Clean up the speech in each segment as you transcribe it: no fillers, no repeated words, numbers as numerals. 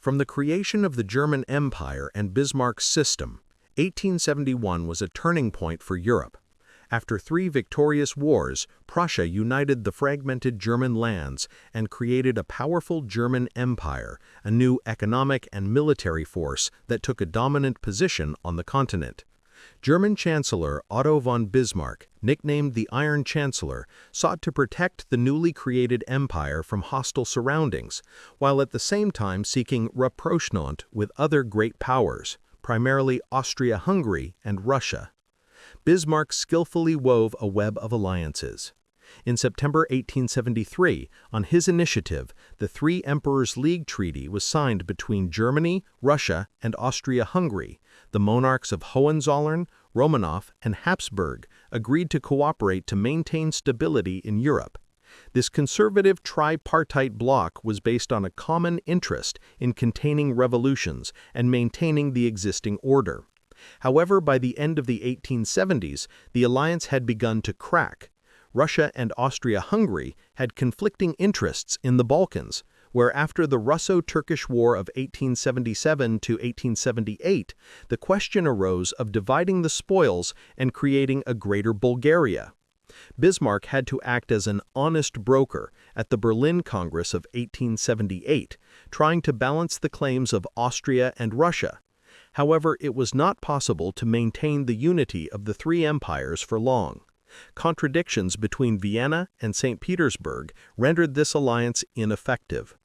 From the creation of the German Empire and Bismarck's system, 1871 was a turning point for Europe. After 3 victorious wars, Prussia united the fragmented German lands and created a powerful German empire, a new economic and military force that took a dominant position on the continent. German Chancellor Otto von Bismarck, nicknamed the Iron Chancellor, sought to protect the newly created empire from hostile surroundings, while at the same time seeking rapprochement with other great powers, primarily Austria-Hungary and Russia. Bismarck skillfully wove a web of alliances. In September 1873, on his initiative, the Three Emperors' League Treaty was signed between Germany, Russia, and Austria-Hungary. The monarchs of Hohenzollern, Romanov, and Habsburg agreed to cooperate to maintain stability in Europe. This conservative tripartite bloc was based on a common interest in containing revolutions and maintaining the existing order. However, by the end of the 1870s, the alliance had begun to crack. Russia and Austria-Hungary had conflicting interests in the Balkans, where after the Russo-Turkish War of 1877 to 1878, the question arose of dividing the spoils and creating a greater Bulgaria. Bismarck had to act as an honest broker at the Berlin Congress of 1878, trying to balance the claims of Austria and Russia. However, it was not possible to maintain the unity of the 3 empires for long. Contradictions between Vienna and St. Petersburg rendered this alliance ineffective.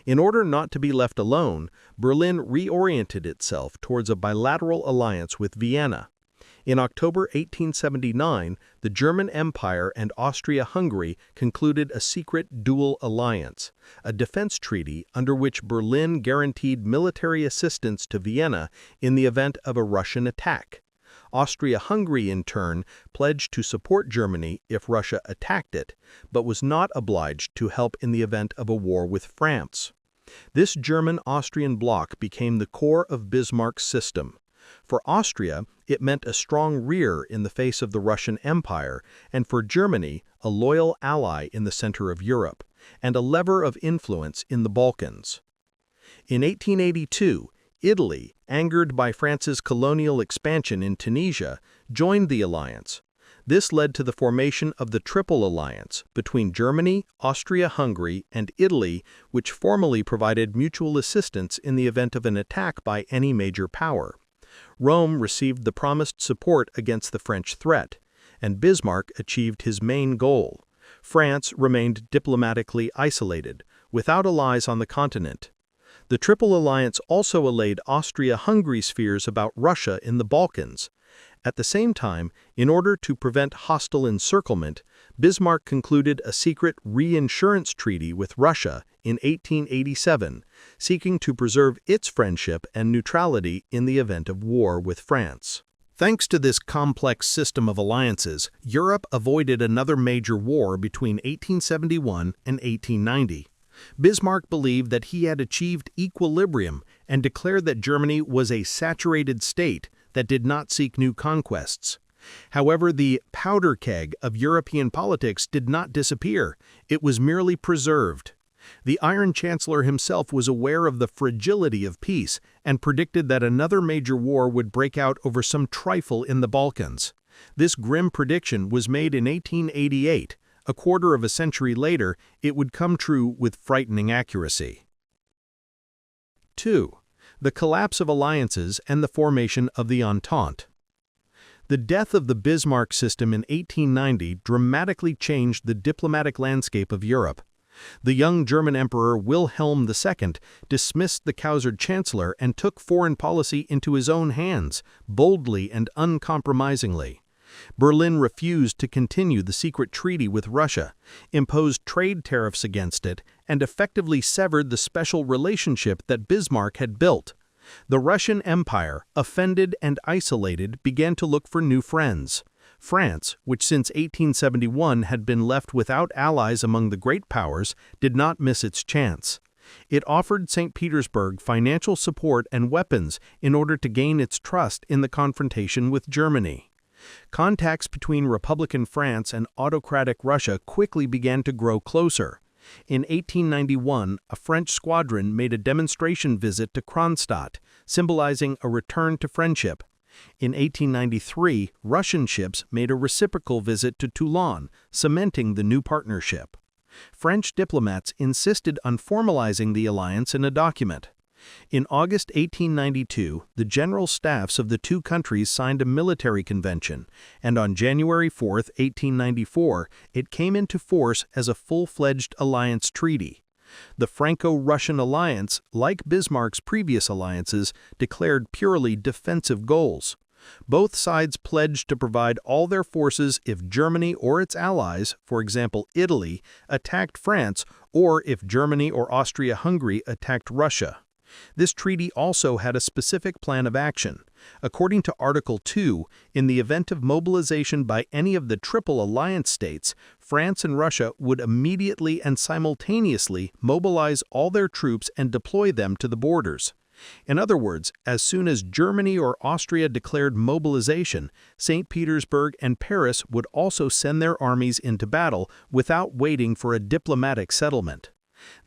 In order not to be left alone, Berlin reoriented itself towards a bilateral alliance with Vienna. In October 1879, the German Empire and Austria-Hungary concluded a secret dual alliance, a defense treaty under which Berlin guaranteed military assistance to Vienna in the event of a Russian attack. Austria-Hungary, in turn, pledged to support Germany if Russia attacked it, but was not obliged to help in the event of a war with France. This German-Austrian bloc became the core of Bismarck's system. For Austria, it meant a strong rear in the face of the Russian Empire, and for Germany, a loyal ally in the center of Europe, and a lever of influence in the Balkans. In 1882, Italy, angered by France's colonial expansion in Tunisia, joined the alliance. This led to the formation of the Triple Alliance between Germany, Austria-Hungary, and Italy, which formally provided mutual assistance in the event of an attack by any major power. Rome received the promised support against the French threat, and Bismarck achieved his main goal. France remained diplomatically isolated, without allies on the continent. The Triple Alliance also allayed Austria-Hungary's fears about Russia in the Balkans. At the same time, in order to prevent hostile encirclement, Bismarck concluded a secret Reinsurance Treaty with Russia in 1887, seeking to preserve its friendship and neutrality in the event of war with France. Thanks to this complex system of alliances, Europe avoided another major war between 1871 and 1890. Bismarck believed that he had achieved equilibrium and declared that Germany was a saturated state that did not seek new conquests. However, the powder keg of European politics did not disappear. It was merely preserved. The Iron Chancellor himself was aware of the fragility of peace and predicted that another major war would break out over some trifle in the Balkans. This grim prediction was made in 1888. A quarter of a century later, it would come true with frightening accuracy. 2. The collapse of alliances and the formation of the Entente. The death of the Bismarck system in 1890 dramatically changed the diplomatic landscape of Europe. The young German Emperor Wilhelm II dismissed the Kaiser Chancellor and took foreign policy into his own hands, boldly and uncompromisingly. Berlin refused to continue the secret treaty with Russia, imposed trade tariffs against it, and effectively severed the special relationship that Bismarck had built. The Russian Empire, offended and isolated, began to look for new friends. France, which since 1871 had been left without allies among the great powers, did not miss its chance. It offered St. Petersburg financial support and weapons in order to gain its trust in the confrontation with Germany. Contacts between Republican France and autocratic Russia quickly began to grow closer. In 1891, a French squadron made a demonstration visit to Kronstadt, symbolizing a return to friendship. In 1893, Russian ships made a reciprocal visit to Toulon, cementing the new partnership. French diplomats insisted on formalizing the alliance in a document. In August 1892, the general staffs of the two countries signed a military convention, and on January 4, 1894, it came into force as a full-fledged alliance treaty. The Franco-Russian alliance, like Bismarck's previous alliances, declared purely defensive goals. Both sides pledged to provide all their forces if Germany or its allies, for example Italy, attacked France, or if Germany or Austria-Hungary attacked Russia. This treaty also had a specific plan of action. According to Article 2, in the event of mobilization by any of the Triple Alliance states, France and Russia would immediately and simultaneously mobilize all their troops and deploy them to the borders. In other words, as soon as Germany or Austria declared mobilization, St. Petersburg and Paris would also send their armies into battle without waiting for a diplomatic settlement.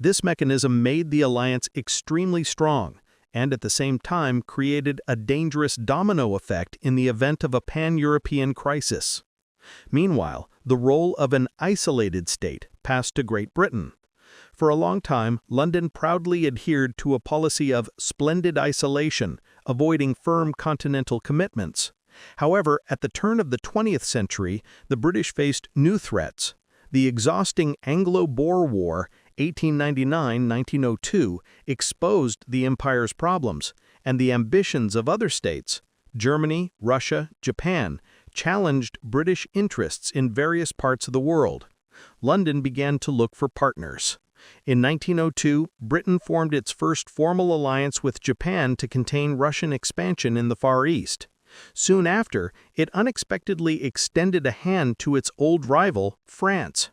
This mechanism made the alliance extremely strong, and at the same time created a dangerous domino effect in the event of a pan-European crisis. Meanwhile, the role of an isolated state passed to Great Britain. For a long time, London proudly adhered to a policy of splendid isolation, avoiding firm continental commitments. However, at the turn of the 20th century, the British faced new threats. The exhausting Anglo-Boer War, 1899–1902, exposed the empire's problems, and the ambitions of other states, Germany, Russia, Japan, challenged British interests in various parts of the world. London began to look for partners. In 1902, Britain formed its first formal alliance with Japan to contain Russian expansion in the Far East. Soon after, it unexpectedly extended a hand to its old rival, France.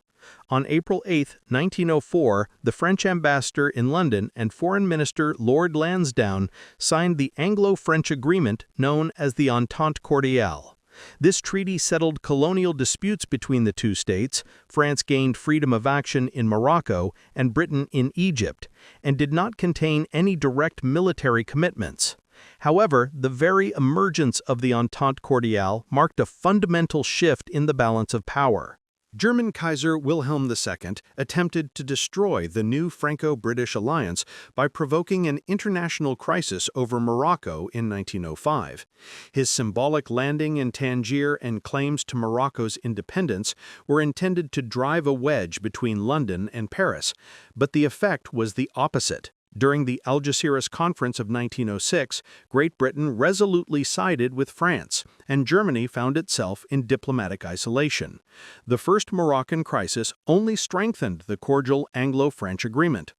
On April 8, 1904, the French ambassador in London and Foreign Minister Lord Lansdowne signed the Anglo-French agreement known as the Entente Cordiale. This treaty settled colonial disputes between the two states. France gained freedom of action in Morocco and Britain in Egypt, and did not contain any direct military commitments. However, the very emergence of the Entente Cordiale marked a fundamental shift in the balance of power. German Kaiser Wilhelm II attempted to destroy the new Franco-British alliance by provoking an international crisis over Morocco in 1905. His symbolic landing in Tangier and claims to Morocco's independence were intended to drive a wedge between London and Paris, but the effect was the opposite. During the Algeciras Conference of 1906, Great Britain resolutely sided with France, and Germany found itself in diplomatic isolation. The First Moroccan Crisis only strengthened the cordial Anglo-French agreement.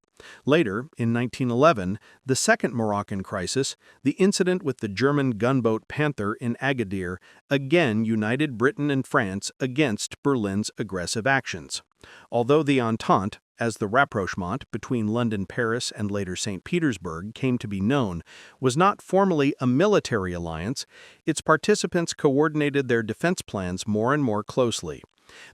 Later, in 1911, the Second Moroccan Crisis, the incident with the German gunboat Panther in Agadir, again united Britain and France against Berlin's aggressive actions. Although the Entente, as the rapprochement between London, Paris, and later St. Petersburg came to be known, was not formally a military alliance, its participants coordinated their defense plans more and more closely.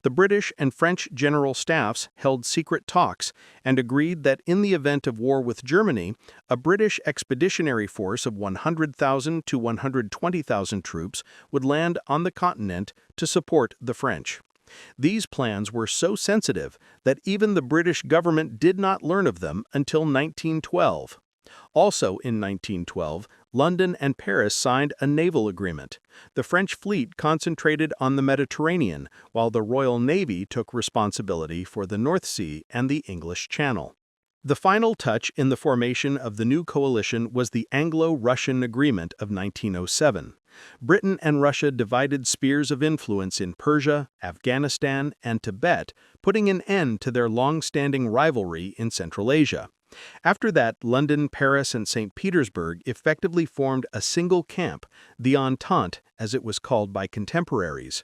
The British and French general staffs held secret talks and agreed that in the event of war with Germany, a British expeditionary force of 100,000 to 120,000 troops would land on the continent to support the French. These plans were so sensitive that even the British government did not learn of them until 1912. Also in 1912, London and Paris signed a naval agreement. The French fleet concentrated on the Mediterranean, while the Royal Navy took responsibility for the North Sea and the English Channel. The final touch in the formation of the new coalition was the Anglo-Russian Agreement of 1907. Britain and Russia divided spheres of influence in Persia, Afghanistan, and Tibet, putting an end to their long-standing rivalry in Central Asia. After that, London, Paris, and St. Petersburg effectively formed a single camp, the Entente, as it was called by contemporaries.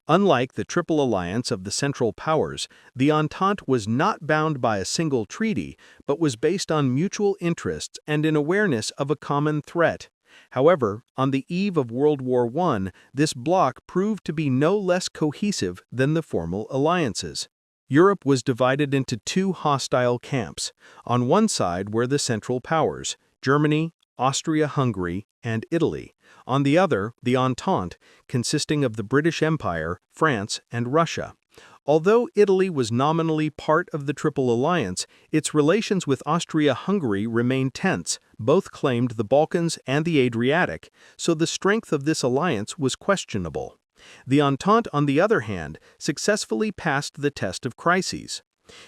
Unlike the Triple Alliance of the Central Powers, the Entente was not bound by a single treaty, but was based on mutual interests and an awareness of a common threat. However, on the eve of World War I, this bloc proved to be no less cohesive than the formal alliances. Europe was divided into two hostile camps. On one side were the Central Powers, Germany, Austria-Hungary, and Italy. On the other, the Entente, consisting of the British Empire, France, and Russia. Although Italy was nominally part of the Triple Alliance, its relations with Austria-Hungary remained tense. Both claimed the Balkans and the Adriatic, so the strength of this alliance was questionable. The Entente, on the other hand, successfully passed the test of crises.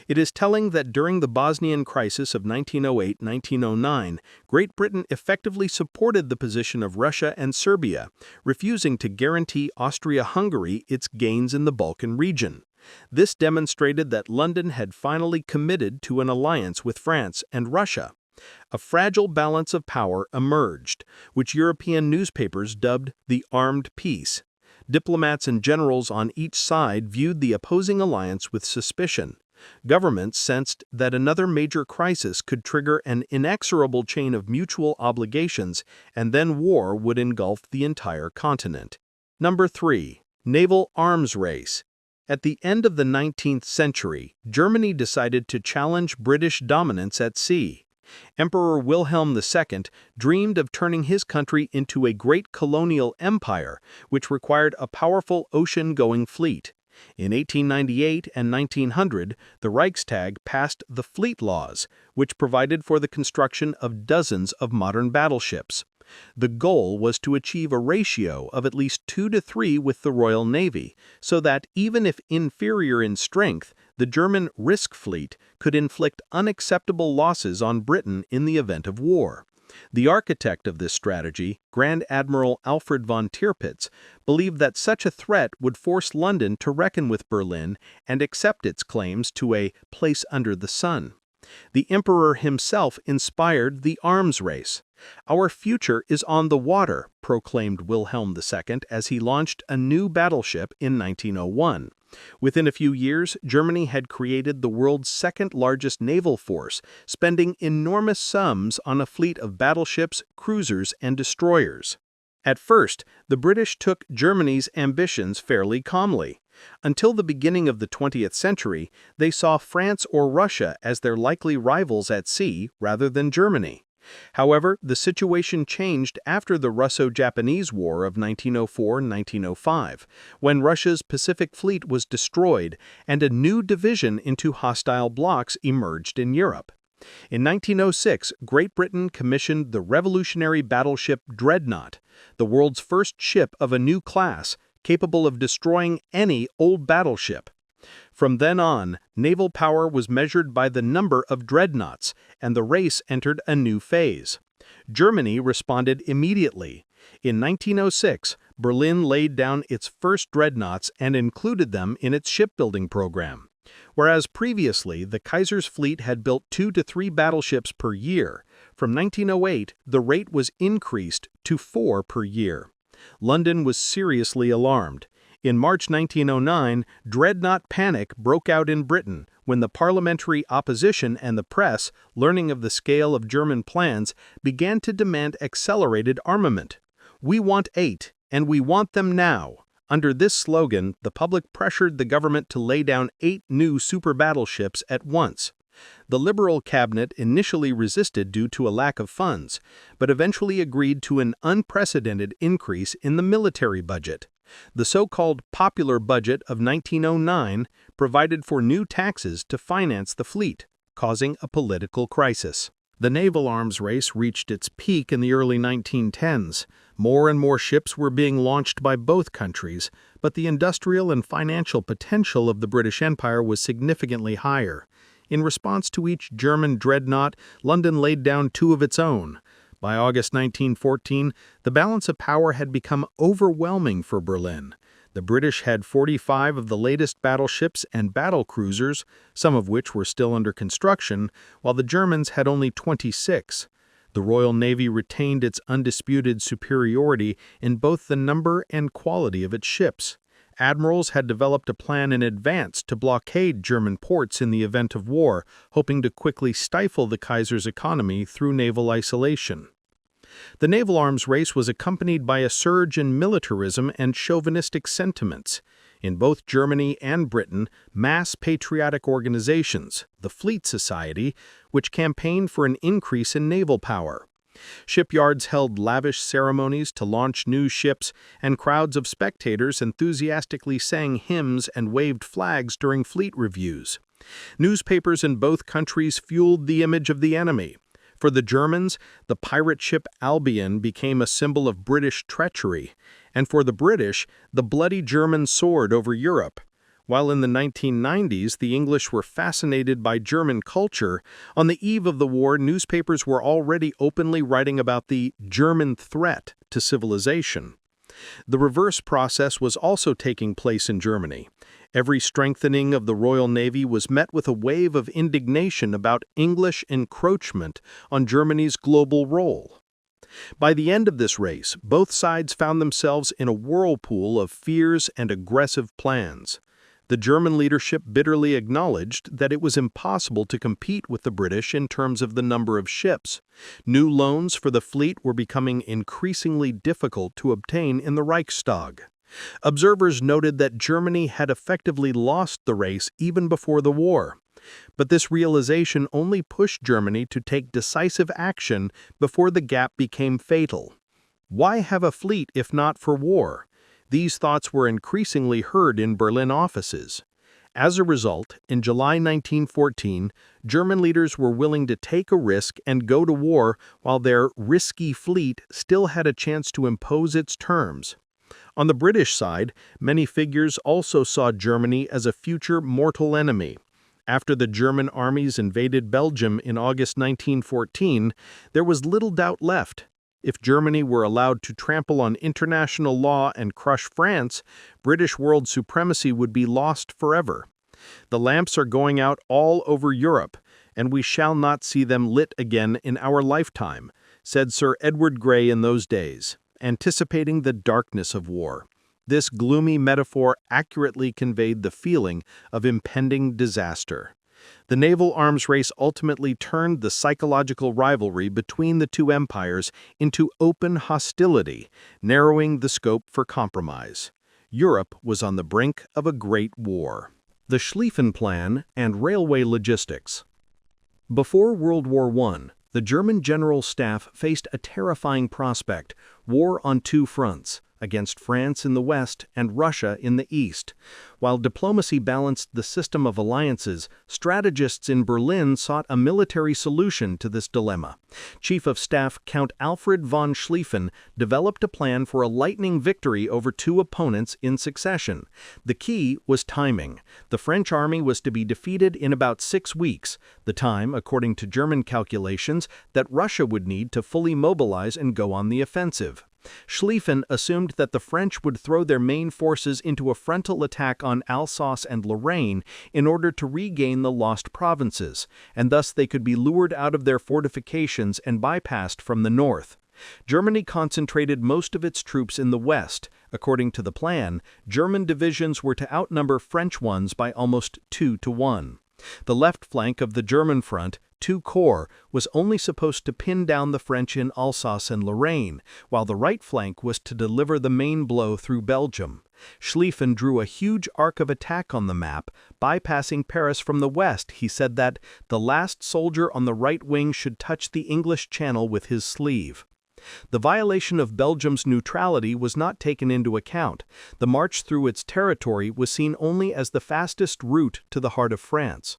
It is telling that during the Bosnian crisis of 1908-1909, Great Britain effectively supported the position of Russia and Serbia, refusing to guarantee Austria-Hungary its gains in the Balkan region. This demonstrated that London had finally committed to an alliance with France and Russia. A fragile balance of power emerged, which European newspapers dubbed the Armed Peace. Diplomats and generals on each side viewed the opposing alliance with suspicion. Governments sensed that another major crisis could trigger an inexorable chain of mutual obligations, and then war would engulf the entire continent. Number 3. Naval arms race. At the end of the 19th century, Germany decided to challenge British dominance at sea. Emperor Wilhelm II dreamed of turning his country into a great colonial empire, which required a powerful ocean-going fleet. In 1898 and 1900, the Reichstag passed the Fleet Laws, which provided for the construction of dozens of modern battleships. The goal was to achieve a ratio of at least 2 to 3 with the Royal Navy, so that even if inferior in strength, the German Risk Fleet could inflict unacceptable losses on Britain in the event of war. The architect of this strategy, Grand Admiral Alfred von Tirpitz, believed that such a threat would force London to reckon with Berlin and accept its claims to a place under the sun. The emperor himself inspired the arms race. "Our future is on the water," proclaimed Wilhelm II as he launched a new battleship in 1901. Within a few years, Germany had created the world's second-largest naval force, spending enormous sums on a fleet of battleships, cruisers, and destroyers. At first, the British took Germany's ambitions fairly calmly. Until the beginning of the 20th century, they saw France or Russia as their likely rivals at sea rather than Germany. However, the situation changed after the Russo-Japanese War of 1904-1905, when Russia's Pacific Fleet was destroyed and a new division into hostile blocs emerged in Europe. In 1906, Great Britain commissioned the revolutionary battleship Dreadnought, the world's first ship of a new class, capable of destroying any old battleship. From then on, naval power was measured by the number of dreadnoughts, and the race entered a new phase. Germany responded immediately. In 1906, Berlin laid down its first dreadnoughts and included them in its shipbuilding program. Whereas previously the Kaiser's fleet had built 2 to 3 battleships per year, from 1908 the rate was increased to 4 per year. London was seriously alarmed. In March 1909, dreadnought panic broke out in Britain when the parliamentary opposition and the press, learning of the scale of German plans, began to demand accelerated armament. "We want 8, and we want them now." Under this slogan, the public pressured the government to lay down 8 new super battleships at once. The Liberal cabinet initially resisted due to a lack of funds, but eventually agreed to an unprecedented increase in the military budget. The so-called popular budget of 1909 provided for new taxes to finance the fleet, causing a political crisis. The naval arms race reached its peak in the early 1910s. More and more ships were being launched by both countries, but the industrial and financial potential of the British Empire was significantly higher. In response to each German dreadnought, London laid down 2 of its own. By August 1914, the balance of power had become overwhelming for Berlin. The British had 45 of the latest battleships and battle cruisers, some of which were still under construction, while the Germans had only 26. The Royal Navy retained its undisputed superiority in both the number and quality of its ships. Admirals had developed a plan in advance to blockade German ports in the event of war, hoping to quickly stifle the Kaiser's economy through naval isolation. The naval arms race was accompanied by a surge in militarism and chauvinistic sentiments. In both Germany and Britain, mass patriotic organizations, the Fleet Society, which campaigned for an increase in naval power. Shipyards held lavish ceremonies to launch new ships, and crowds of spectators enthusiastically sang hymns and waved flags during fleet reviews. Newspapers in both countries fueled the image of the enemy. For the Germans, the pirate ship Albion became a symbol of British treachery, and for the British, the bloody German sword over Europe. While in the 1990s the English were fascinated by German culture, on the eve of the war newspapers were already openly writing about the German threat to civilization. The reverse process was also taking place in Germany. Every strengthening of the Royal Navy was met with a wave of indignation about English encroachment on Germany's global role. By the end of this race, both sides found themselves in a whirlpool of fears and aggressive plans. The German leadership bitterly acknowledged that it was impossible to compete with the British in terms of the number of ships. New loans for the fleet were becoming increasingly difficult to obtain in the Reichstag. Observers noted that Germany had effectively lost the race even before the war. But this realization only pushed Germany to take decisive action before the gap became fatal. Why have a fleet if not for war? These thoughts were increasingly heard in Berlin offices. As a result, in July 1914, German leaders were willing to take a risk and go to war while their risky fleet still had a chance to impose its terms. On the British side, many figures also saw Germany as a future mortal enemy. After the German armies invaded Belgium in August 1914, there was little doubt left. If Germany were allowed to trample on international law and crush France, British world supremacy would be lost forever. The lamps are going out all over Europe, and we shall not see them lit again in our lifetime, said Sir Edward Grey in those days, anticipating the darkness of war. This gloomy metaphor accurately conveyed the feeling of impending disaster. The naval arms race ultimately turned the psychological rivalry between the two empires into open hostility, narrowing the scope for compromise. Europe was on the brink of a great war. The Schlieffen Plan and Railway Logistics. Before World War I, the German General Staff faced a terrifying prospect: war on two fronts, against France in the west and Russia in the east. While diplomacy balanced the system of alliances, strategists in Berlin sought a military solution to this dilemma. Chief of Staff Count Alfred von Schlieffen developed a plan for a lightning victory over two opponents in succession. The key was timing. The French army was to be defeated in about 6 weeks, the time, according to German calculations, that Russia would need to fully mobilize and go on the offensive. Schlieffen assumed that the French would throw their main forces into a frontal attack on Alsace and Lorraine in order to regain the lost provinces, and thus they could be lured out of their fortifications and bypassed from the north. Germany concentrated most of its troops in the west. According to the plan, German divisions were to outnumber French ones by almost 2 to 1. The left flank of the German front, 2 Corps, was only supposed to pin down the French in Alsace and Lorraine, while the right flank was to deliver the main blow through Belgium. Schlieffen drew a huge arc of attack on the map. Bypassing Paris from the west, he said that the last soldier on the right wing should touch the English Channel with his sleeve. The violation of Belgium's neutrality was not taken into account. The march through its territory was seen only as the fastest route to the heart of France.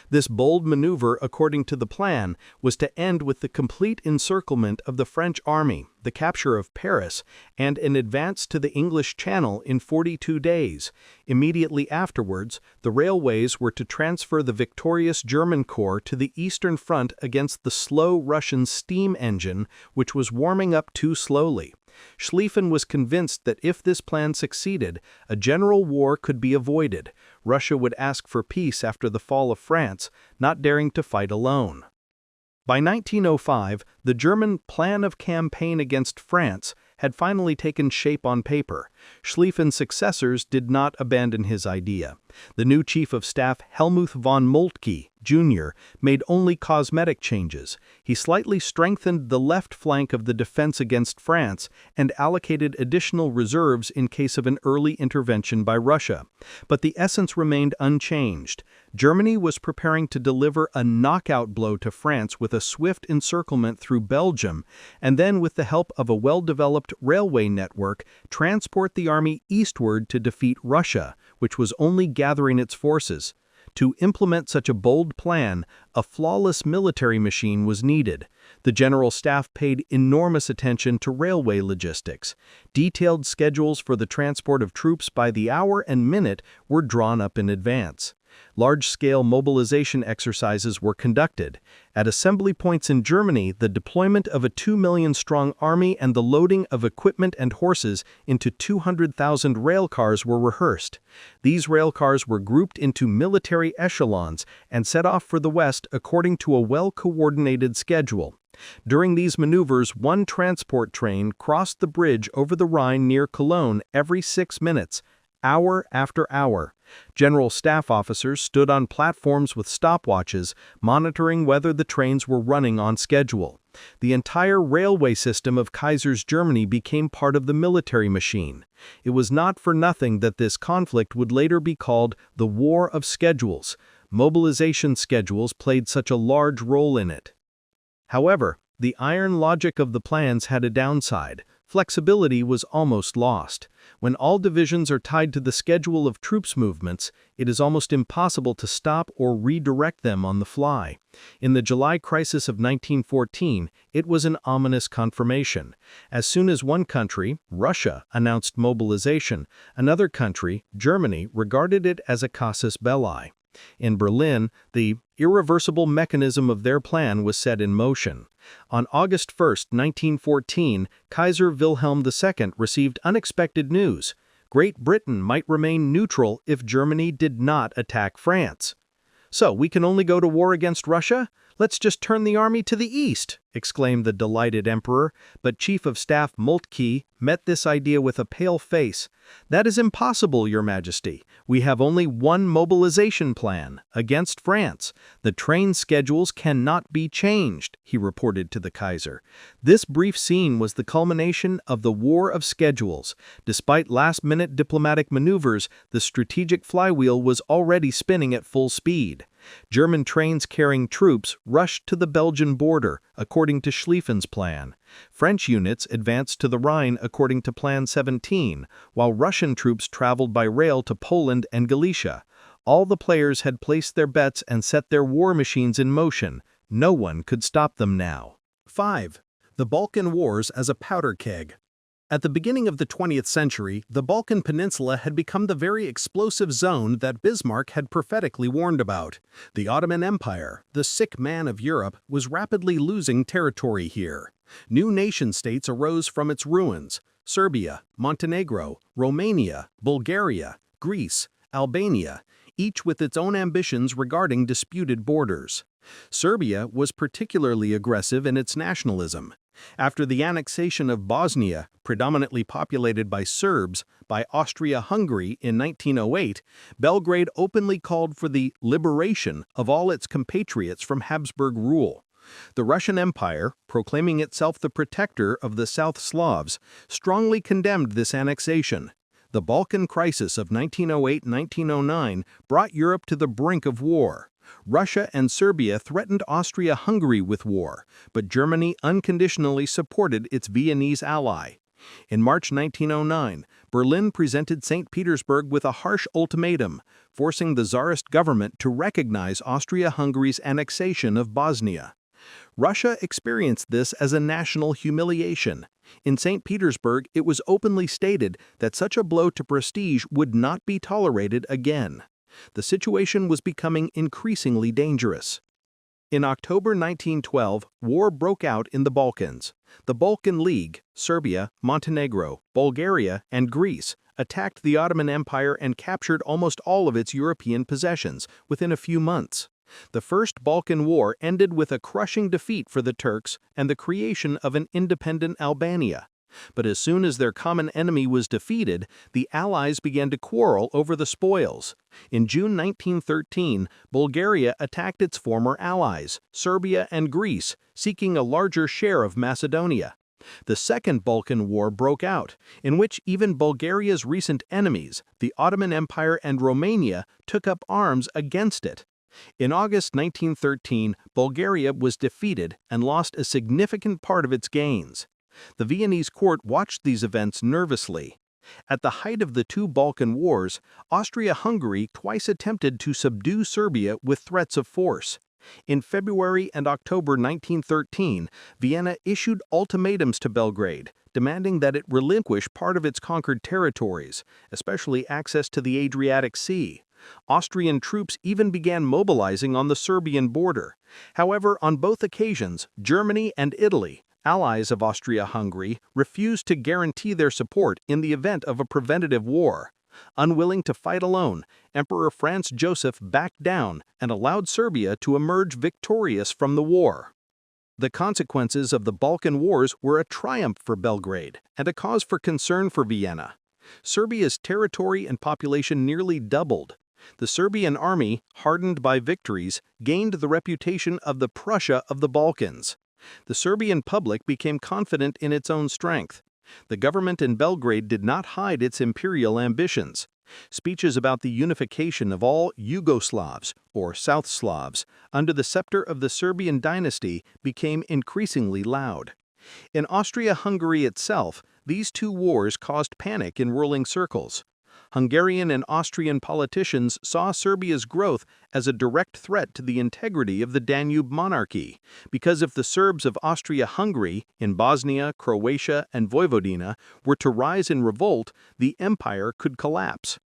This bold maneuver, according to the plan, was to end with the complete encirclement of the French army, the capture of Paris, and an advance to the English Channel in 42 days. Immediately afterwards, the railways were to transfer the victorious German corps to the eastern front against the slow Russian steam engine, which was warming up too slowly. Schlieffen was convinced that if this plan succeeded, a general war could be avoided. Russia would ask for peace after the fall of France, not daring to fight alone. By 1905, the German plan of campaign against France had finally taken shape on paper. Schlieffen's successors did not abandon his idea. The new Chief of Staff, Helmuth von Moltke, Jr., made only cosmetic changes. He slightly strengthened the left flank of the defense against France and allocated additional reserves in case of an early intervention by Russia. But the essence remained unchanged. Germany was preparing to deliver a knockout blow to France with a swift encirclement through Belgium, and then with the help of a well-developed railway network, transport the army eastward to defeat Russia, which was only gathering its forces. To implement such a bold plan, a flawless military machine was needed. The General Staff paid enormous attention to railway logistics. Detailed schedules for the transport of troops by the hour and minute were drawn up in advance. Large-scale mobilization exercises were conducted. At assembly points in Germany, the deployment of a 2 million-strong army and the loading of equipment and horses into 200,000 railcars were rehearsed. These railcars were grouped into military echelons and set off for the west according to a well-coordinated schedule. During these maneuvers, one transport train crossed the bridge over the Rhine near Cologne every 6 minutes, hour after hour. General Staff officers stood on platforms with stopwatches, monitoring whether the trains were running on schedule. The entire railway system of Kaiser's Germany became part of the military machine. It was not for nothing that this conflict would later be called the War of Schedules. Mobilization schedules played such a large role in it. However, the iron logic of the plans had a downside. Flexibility was almost lost. When all divisions are tied to the schedule of troops movements, it is almost impossible to stop or redirect them on the fly. In the July crisis of 1914, it was an ominous confirmation. As soon as one country, Russia, announced mobilization, another country, Germany, regarded it as a casus belli. In Berlin, the irreversible mechanism of their plan was set in motion. On August 1, 1914, Kaiser Wilhelm II received unexpected news. Great Britain might remain neutral if Germany did not attack France. "So, we can only go to war against Russia? Let's just turn the army to the east," exclaimed the delighted emperor, but Chief of Staff Moltke met this idea with a pale face. "That is impossible, Your Majesty. We have only one mobilization plan, against France. The train schedules cannot be changed," he reported to the Kaiser. This brief scene was the culmination of the War of Schedules. Despite last-minute diplomatic maneuvers, the strategic flywheel was already spinning at full speed. German trains carrying troops rushed to the Belgian border, according to Schlieffen's plan. French units advanced to the Rhine according to Plan 17, while Russian troops traveled by rail to Poland and Galicia. All the players had placed their bets and set their war machines in motion. No one could stop them now. 5. The Balkan Wars as a powder keg. At the beginning of the 20th century, the Balkan Peninsula had become the very explosive zone that Bismarck had prophetically warned about. The Ottoman Empire, the sick man of Europe, was rapidly losing territory here. New nation-states arose from its ruins: Serbia, Montenegro, Romania, Bulgaria, Greece, Albania, each with its own ambitions regarding disputed borders. Serbia was particularly aggressive in its nationalism. After the annexation of Bosnia, predominantly populated by Serbs, by Austria-Hungary in 1908, Belgrade openly called for the liberation of all its compatriots from Habsburg rule. The Russian Empire, proclaiming itself the protector of the South Slavs, strongly condemned this annexation. The Balkan Crisis of 1908-1909 brought Europe to the brink of war. Russia and Serbia threatened Austria-Hungary with war, but Germany unconditionally supported its Viennese ally. In March 1909, Berlin presented St. Petersburg with a harsh ultimatum, forcing the Tsarist government to recognize Austria-Hungary's annexation of Bosnia. Russia experienced this as a national humiliation. In St. Petersburg, it was openly stated that such a blow to prestige would not be tolerated again. The situation was becoming increasingly dangerous. In October 1912, war broke out in the Balkans. The Balkan League, Serbia, Montenegro, Bulgaria, and Greece, attacked the Ottoman Empire and captured almost all of its European possessions within a few months. The First Balkan War ended with a crushing defeat for the Turks and the creation of an independent Albania. But as soon as their common enemy was defeated, the Allies began to quarrel over the spoils. In June 1913, Bulgaria attacked its former allies, Serbia and Greece, seeking a larger share of Macedonia. The Second Balkan War broke out, in which even Bulgaria's recent enemies, the Ottoman Empire and Romania, took up arms against it. In August 1913, Bulgaria was defeated and lost a significant part of its gains. The Viennese court watched these events nervously. At the height of the two Balkan Wars, Austria-Hungary twice attempted to subdue Serbia with threats of force. In February and October 1913, Vienna issued ultimatums to Belgrade, demanding that it relinquish part of its conquered territories, especially access to the Adriatic Sea. Austrian troops even began mobilizing on the Serbian border. However, on both occasions, Germany and Italy, allies of Austria-Hungary, refused to guarantee their support in the event of a preventative war. Unwilling to fight alone, Emperor Franz Joseph backed down and allowed Serbia to emerge victorious from the war. The consequences of the Balkan Wars were a triumph for Belgrade and a cause for concern for Vienna. Serbia's territory and population nearly doubled. The Serbian army, hardened by victories, gained the reputation of the Prussia of the Balkans. The Serbian public became confident in its own strength. The government in Belgrade did not hide its imperial ambitions. Speeches about the unification of all Yugoslavs, or South Slavs, under the scepter of the Serbian dynasty became increasingly loud. In Austria-Hungary itself, these two wars caused panic in ruling circles. Hungarian and Austrian politicians saw Serbia's growth as a direct threat to the integrity of the Danube monarchy, because if the Serbs of Austria-Hungary in Bosnia, Croatia, and Vojvodina were to rise in revolt, the empire could collapse.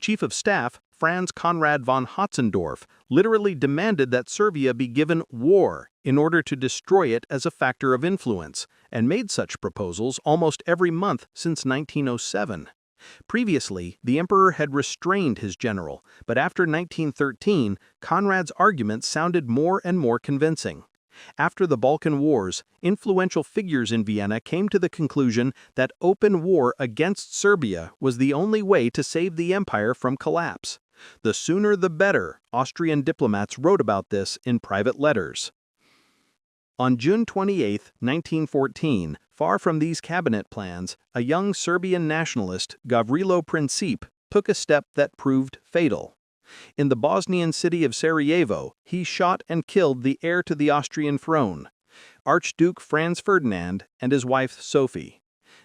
Chief of Staff Franz Conrad von Hotzendorf literally demanded that Serbia be given war in order to destroy it as a factor of influence, and made such proposals almost every month since 1907. Previously, the emperor had restrained his general, but after 1913, Conrad's arguments sounded more and more convincing. After the Balkan Wars, influential figures in Vienna came to the conclusion that open war against Serbia was the only way to save the empire from collapse. The sooner the better, Austrian diplomats wrote about this in private letters. On June 28, 1914, far from these cabinet plans, a young Serbian nationalist, Gavrilo Princip, took a step that proved fatal. In the Bosnian city of Sarajevo, he shot and killed the heir to the Austrian throne, Archduke Franz Ferdinand and his wife Sophie.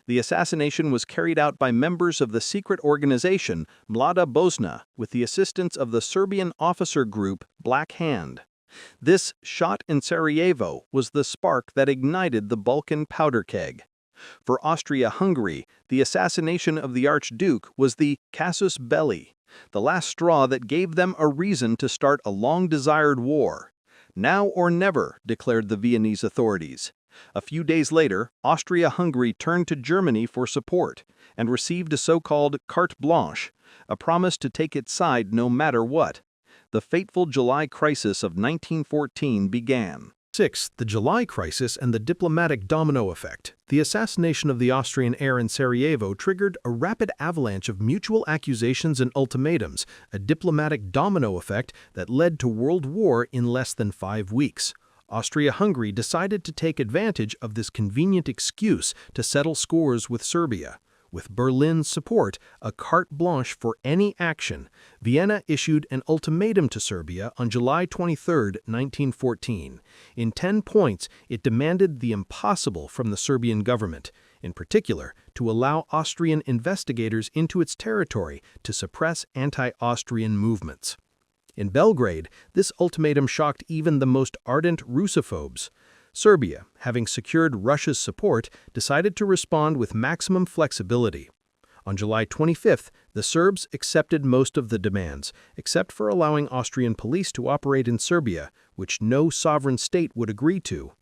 The assassination was carried out by members of the secret organization Mlada Bosna with the assistance of the Serbian officer group Black Hand. This shot in Sarajevo was the spark that ignited the Balkan powder keg. For Austria-Hungary, the assassination of the Archduke was the casus belli, the last straw that gave them a reason to start a long-desired war. Now or never, declared the Viennese authorities. A few days later, Austria-Hungary turned to Germany for support and received a so-called carte blanche, a promise to take its side no matter what. The fateful July crisis of 1914 began. 6. The July crisis and the diplomatic domino effect. The assassination of the Austrian heir in Sarajevo triggered a rapid avalanche of mutual accusations and ultimatums, a diplomatic domino effect that led to world war in less than 5 weeks. Austria-Hungary decided to take advantage of this convenient excuse to settle scores with Serbia. With Berlin's support, a carte blanche for any action, Vienna issued an ultimatum to Serbia on July 23, 1914. In 10 points, it demanded the impossible from the Serbian government, in particular, to allow Austrian investigators into its territory to suppress anti-Austrian movements. In Belgrade, this ultimatum shocked even the most ardent Russophobes. Serbia, having secured Russia's support, decided to respond with maximum flexibility. On July 25th, the Serbs accepted most of the demands, except for allowing Austrian police to operate in Serbia, which no sovereign state would agree to.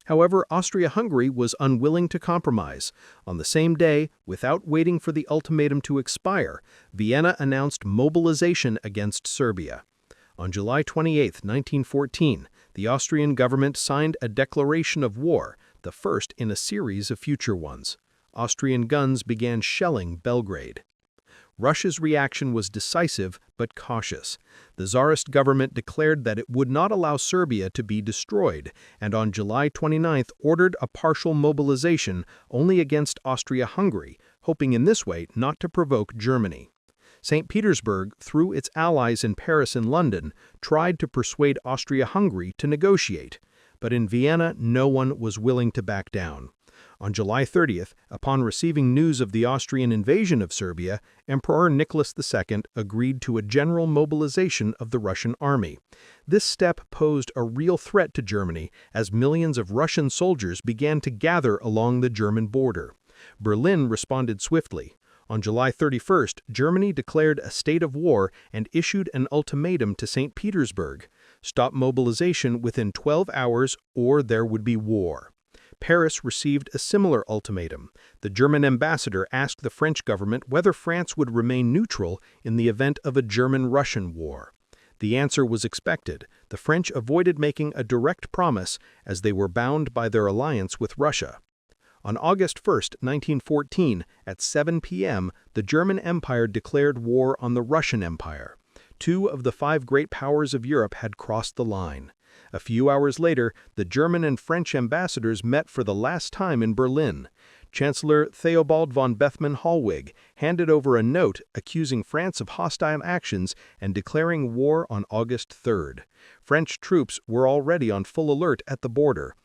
However, Austria-Hungary was unwilling to compromise. On the same day, without waiting for the ultimatum to expire, Vienna announced mobilization against Serbia. On July 28, 1914, the Austrian government signed a declaration of war, the first in a series of future ones. Austrian guns began shelling Belgrade. Russia's reaction was decisive but cautious. The Tsarist government declared that it would not allow Serbia to be destroyed, and on July 29 ordered a partial mobilization only against Austria-Hungary, hoping in this way not to provoke Germany. St. Petersburg, through its allies in Paris and London, tried to persuade Austria-Hungary to negotiate, but in Vienna no one was willing to back down. On July 30th, upon receiving news of the Austrian invasion of Serbia, Emperor Nicholas II agreed to a general mobilization of the Russian army. This step posed a real threat to Germany as millions of Russian soldiers began to gather along the German border. Berlin responded swiftly. On July 31st, Germany declared a state of war and issued an ultimatum to St. Petersburg: stop mobilization within 12 hours or there would be war. Paris received a similar ultimatum. The German ambassador asked the French government whether France would remain neutral in the event of a German-Russian war. The answer was expected. The French avoided making a direct promise as they were bound by their alliance with Russia. On August 1, 1914, at 7 p.m., the German Empire declared war on the Russian Empire. Two of the five great powers of Europe had crossed the line. A few hours later, the German and French ambassadors met for the last time in Berlin. Chancellor Theobald von Bethmann-Hollweg handed over a note accusing France of hostile actions and declaring war on August 3rd. French troops were already on full alert at the border.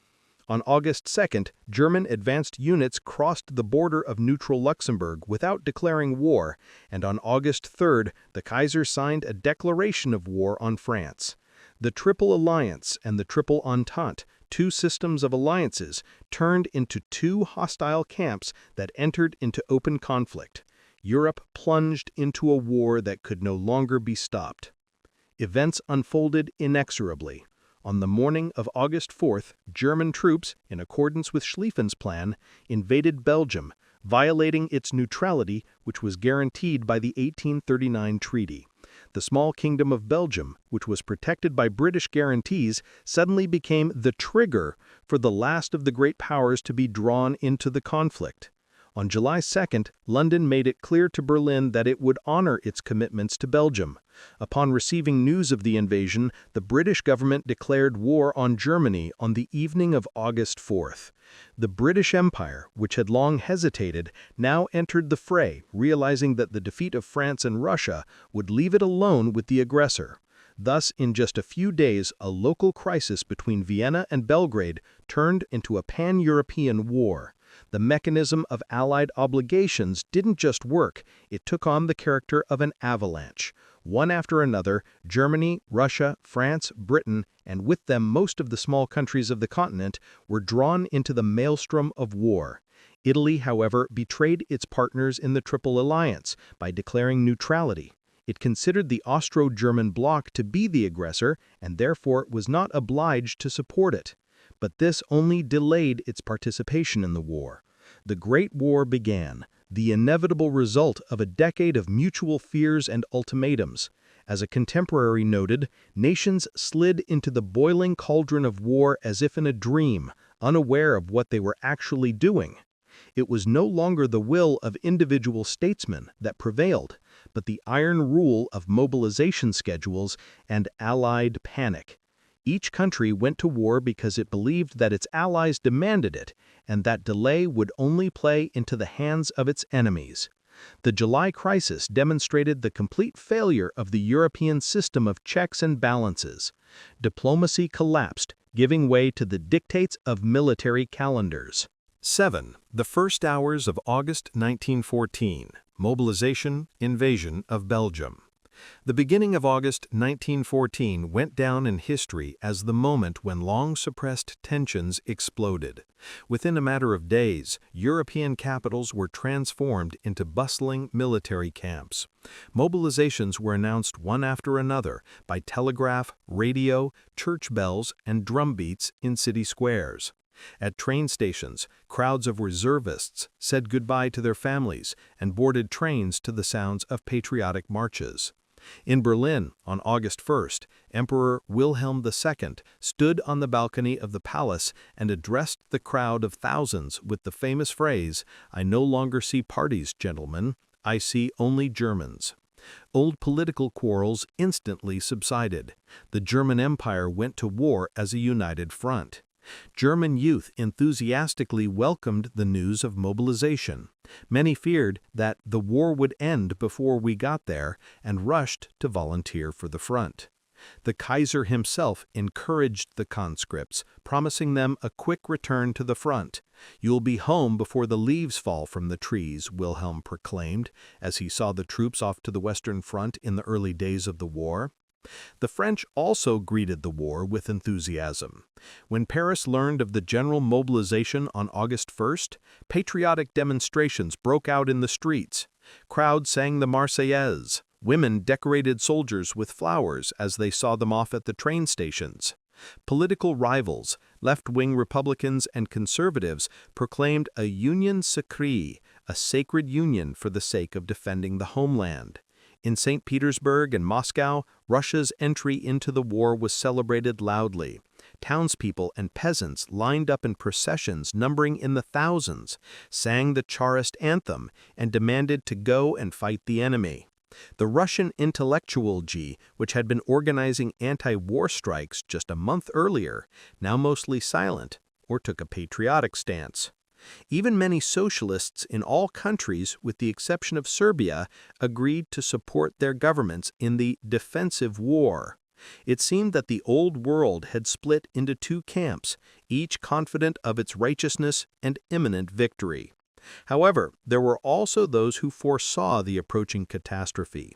On August 2nd, German advanced units crossed the border of neutral Luxembourg without declaring war, and on August 3rd, the Kaiser signed a declaration of war on France. The Triple Alliance and the Triple Entente, two systems of alliances, turned into two hostile camps that entered into open conflict. Europe plunged into a war that could no longer be stopped. Events unfolded inexorably. On the morning of August 4th, German troops, in accordance with Schlieffen's plan, invaded Belgium, violating its neutrality, which was guaranteed by the 1839 treaty. The small kingdom of Belgium, which was protected by British guarantees, suddenly became the trigger for the last of the great powers to be drawn into the conflict. On July 2nd, London made it clear to Berlin that it would honor its commitments to Belgium. Upon receiving news of the invasion, the British government declared war on Germany on the evening of August 4th. The British Empire, which had long hesitated, now entered the fray, realizing that the defeat of France and Russia would leave it alone with the aggressor. Thus, in just a few days, a local crisis between Vienna and Belgrade turned into a pan-European war. The mechanism of Allied obligations didn't just work, it took on the character of an avalanche. One after another, Germany, Russia, France, Britain, and with them most of the small countries of the continent, were drawn into the maelstrom of war. Italy, however, betrayed its partners in the Triple Alliance by declaring neutrality. It considered the Austro-German bloc to be the aggressor and therefore was not obliged to support it. But this only delayed its participation in the war. The Great War began, the inevitable result of a decade of mutual fears and ultimatums. As a contemporary noted, nations slid into the boiling cauldron of war as if in a dream, unaware of what they were actually doing. It was no longer the will of individual statesmen that prevailed, but the iron rule of mobilization schedules and Allied panic. Each country went to war because it believed that its allies demanded it, and that delay would only play into the hands of its enemies. The July crisis demonstrated the complete failure of the European system of checks and balances. Diplomacy collapsed, giving way to the dictates of military calendars. 7. The first hours of August 1914. Mobilization, invasion of Belgium. The beginning of August 1914 went down in history as the moment when long-suppressed tensions exploded. Within a matter of days, European capitals were transformed into bustling military camps. Mobilizations were announced one after another by telegraph, radio, church bells, and drumbeats in city squares. At train stations, crowds of reservists said goodbye to their families and boarded trains to the sounds of patriotic marches. In Berlin, on August 1st, Emperor Wilhelm II stood on the balcony of the palace and addressed the crowd of thousands with the famous phrase, "I no longer see parties, gentlemen, I see only Germans." Old political quarrels instantly subsided. The German Empire went to war as a united front. German youth enthusiastically welcomed the news of mobilization. Many feared that the war would end before we got there and rushed to volunteer for the front. The Kaiser himself encouraged the conscripts, promising them a quick return to the front. "You'll be home before the leaves fall from the trees," Wilhelm proclaimed, as he saw the troops off to the Western Front in the early days of the war. The French also greeted the war with enthusiasm. When Paris learned of the general mobilization on August 1st, patriotic demonstrations broke out in the streets. Crowds sang the Marseillaise. Women decorated soldiers with flowers as they saw them off at the train stations. Political rivals, left-wing Republicans and conservatives, proclaimed a union sacrée, a sacred union for the sake of defending the homeland. In St. Petersburg and Moscow, Russia's entry into the war was celebrated loudly. Townspeople and peasants lined up in processions numbering in the thousands, sang the Tsarist anthem, and demanded to go and fight the enemy. The Russian intellectual which had been organizing anti-war strikes just a month earlier, now mostly silent, or took a patriotic stance. Even many socialists in all countries, with the exception of Serbia, agreed to support their governments in the defensive war. It seemed that the old world had split into two camps, each confident of its righteousness and imminent victory. However, there were also those who foresaw the approaching catastrophe.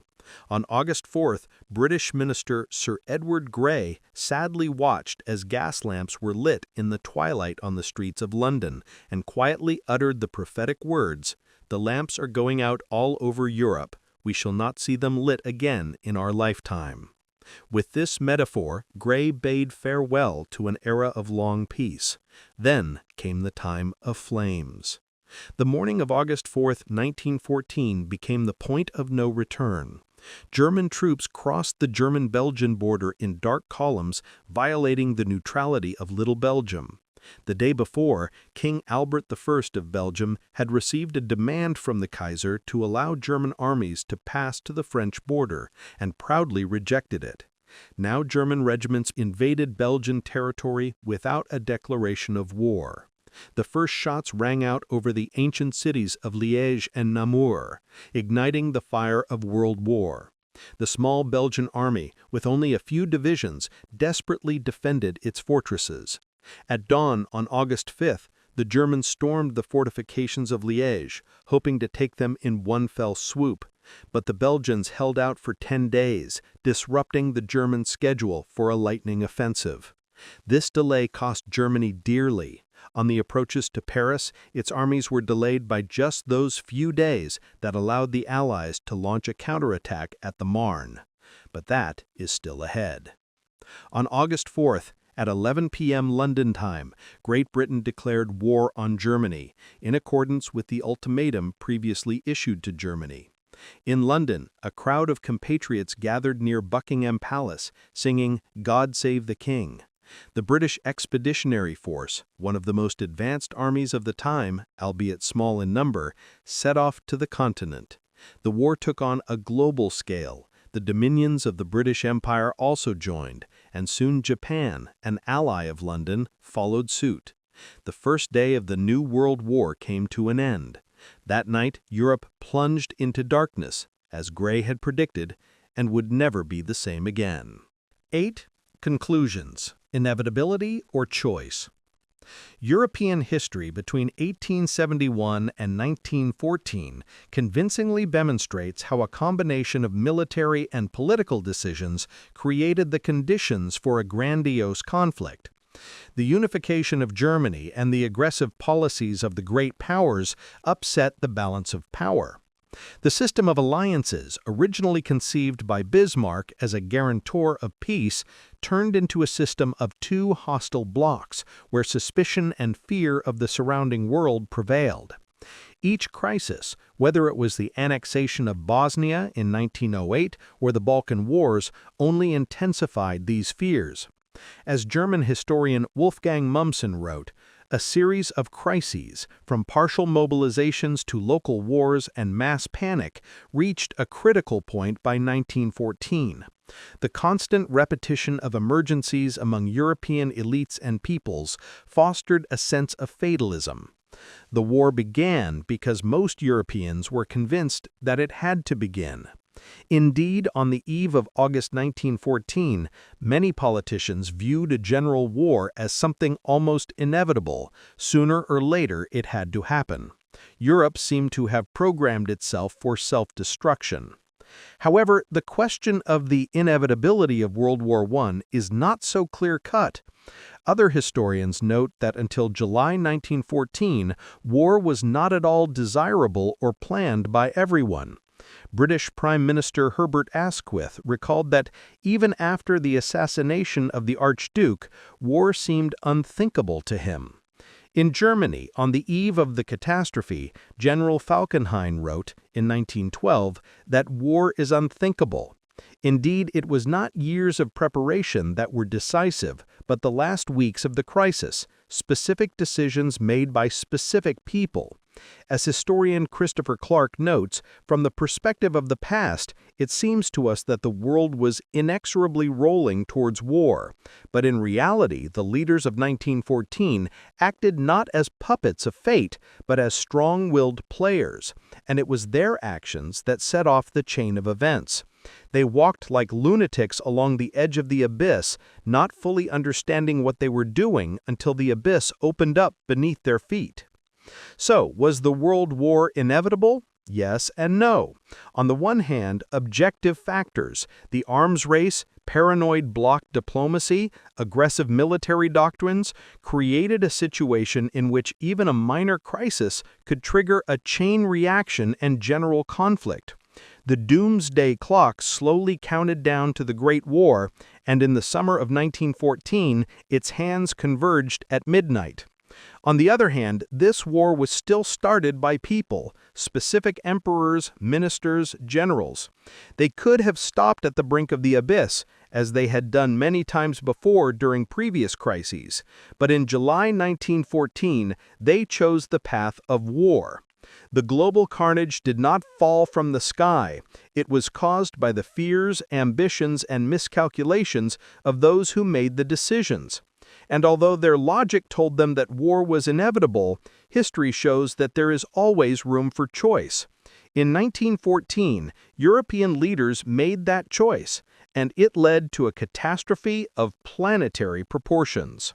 On August 4th, British Minister Sir Edward Grey sadly watched as gas lamps were lit in the twilight on the streets of London and quietly uttered the prophetic words, "The lamps are going out all over Europe. We shall not see them lit again in our lifetime." With this metaphor, Grey bade farewell to an era of long peace. Then came the time of flames. The morning of August 4th, 1914 became the point of no return. German troops crossed the German-Belgian border in dark columns, violating the neutrality of Little Belgium. The day before, King Albert I of Belgium had received a demand from the Kaiser to allow German armies to pass to the French border, and proudly rejected it. Now German regiments invaded Belgian territory without a declaration of war. The first shots rang out over the ancient cities of Liège and Namur, igniting the fire of World War. The small Belgian army, with only a few divisions, desperately defended its fortresses. At dawn on August 5th, the Germans stormed the fortifications of Liège, hoping to take them in one fell swoop. But the Belgians held out for 10 days, disrupting the German schedule for a lightning offensive. This delay cost Germany dearly. On the approaches to Paris, its armies were delayed by just those few days that allowed the Allies to launch a counterattack at the Marne. But that is still ahead. On August 4th, at 11 p.m. London time, Great Britain declared war on Germany, in accordance with the ultimatum previously issued to Germany. In London, a crowd of compatriots gathered near Buckingham Palace, singing "God Save the King." The British Expeditionary Force, one of the most advanced armies of the time, albeit small in number, set off to the continent. The war took on a global scale. The dominions of the British Empire also joined, and soon Japan, an ally of London, followed suit. The first day of the New World War came to an end. That night, Europe plunged into darkness, as Grey had predicted, and would never be the same again. 8. Conclusions. Inevitability or choice? European history between 1871 and 1914 convincingly demonstrates how a combination of military and political decisions created the conditions for a grandiose conflict. The unification of Germany and the aggressive policies of the great powers upset the balance of power. The system of alliances, originally conceived by Bismarck as a guarantor of peace, turned into a system of two hostile blocs, where suspicion and fear of the surrounding world prevailed. Each crisis, whether it was the annexation of Bosnia in 1908 or the Balkan Wars, only intensified these fears. As German historian Wolfgang Mumsen wrote, a series of crises, from partial mobilizations to local wars and mass panic, reached a critical point by 1914. The constant repetition of emergencies among European elites and peoples fostered a sense of fatalism. The war began because most Europeans were convinced that it had to begin. Indeed, on the eve of August 1914, many politicians viewed a general war as something almost inevitable. Sooner or later it had to happen. Europe seemed to have programmed itself for self-destruction. However, the question of the inevitability of World War I is not so clear-cut. Other historians note that until July 1914, war was not at all desirable or planned by everyone. British Prime Minister Herbert Asquith recalled that even after the assassination of the Archduke, war seemed unthinkable to him. In Germany, on the eve of the catastrophe, General Falkenhayn wrote, in 1912, that war is unthinkable. Indeed, it was not years of preparation that were decisive, but the last weeks of the crisis, specific decisions made by specific people. As historian Christopher Clark notes, from the perspective of the past, it seems to us that the world was inexorably rolling towards war. But in reality, the leaders of 1914 acted not as puppets of fate, but as strong-willed players, and it was their actions that set off the chain of events. They walked like lunatics along the edge of the abyss, not fully understanding what they were doing until the abyss opened up beneath their feet. So, was the World War inevitable? Yes and no. On the one hand, objective factors, the arms race, paranoid bloc diplomacy, aggressive military doctrines, created a situation in which even a minor crisis could trigger a chain reaction and general conflict. The Doomsday clock slowly counted down to the Great War, and in the summer of 1914, its hands converged at midnight. On the other hand, this war was still started by people, specific emperors, ministers, generals. They could have stopped at the brink of the abyss, as they had done many times before during previous crises, but in July 1914, they chose the path of war. The global carnage did not fall from the sky. It was caused by the fears, ambitions, and miscalculations of those who made the decisions. And although their logic told them that war was inevitable, history shows that there is always room for choice. In 1914, European leaders made that choice, and it led to a catastrophe of planetary proportions.